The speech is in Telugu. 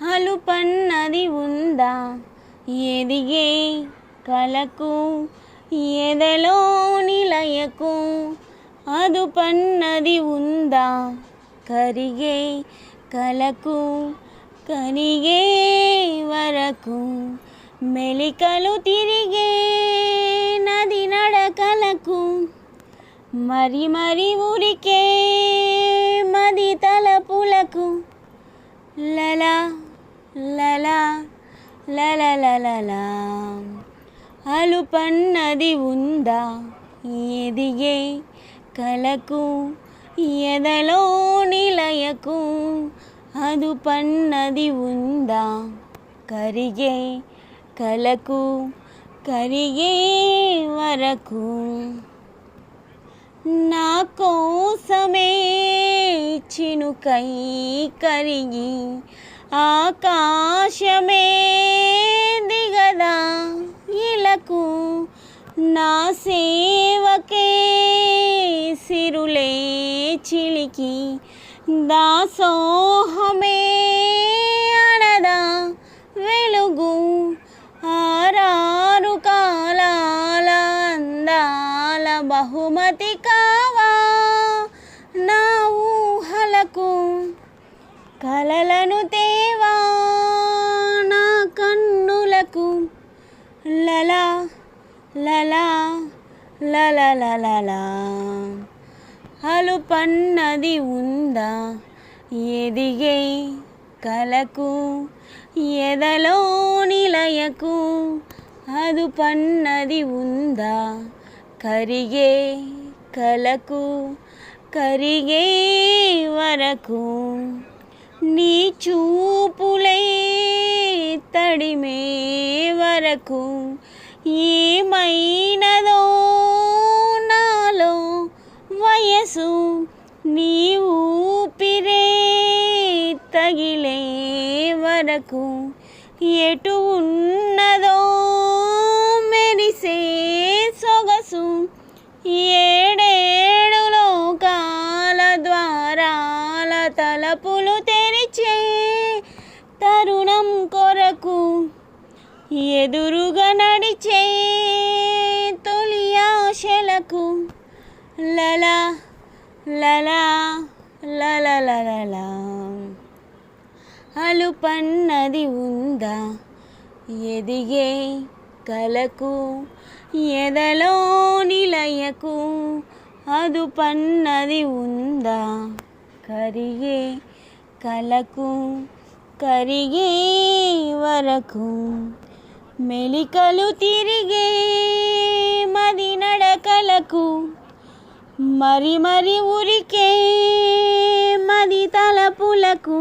అలుపన్నది ఉందా ఎదిగే కలకు ఎదలో నిలయకు అదుపన్నది ఉందా కరిగే కలకు కనిగే వరకు మెలికలు తిరిగే నది నడకలకు మరి మరి ఉరికే మది తలపులకు లలా లలా లలలలలా అలుపన్నది ఉందా ఎదిగే కలకు ఎదలో నిలయకు అదుపన్నది ఉందా కరిగే కలకు కరిగే వరకు నా కోసమే చినుకై కరిగి ఆకాశమే దిగదా ఇలకు నా సేవకే సిరులే చిలికి దాసోహమే అనదా వెలుగు ఆరారు కాలాల అందాల బహుమతి కావా నా ఊహలకు కలలను తేవా నా కన్నులకు లలా లలా లలలలలా అలుపన్నది ఉందా ఎదిగే కలకు ఎదలో నిలయకు అదుపన్నది ఉందా కరిగే కలకు కరిగే వరకు నీ చూపులే తడిమే వరకు ఏమైనదో నాలో వయసు నీ ఊపిరే తగిలే వరకు ఎటు ఉన్నదో మెరిసే సొగసు ఏడేడు లోకాల ద్వారాల తలుపులు తెరిచే తరుణం కొరకు ఎదురుగా నడిచే తొలి ఆశలకు లలా లలా లలలలలా అలుపన్నది ఉందా ఎదిగే కలకు ఎదలో నిలయకు అదుపన్నది ఉందా కరిగే కలకు కరిగే వరకు మెలికలు తిరిగే మది నడకలకు మరి మరి ఉరికే మది తలపులకు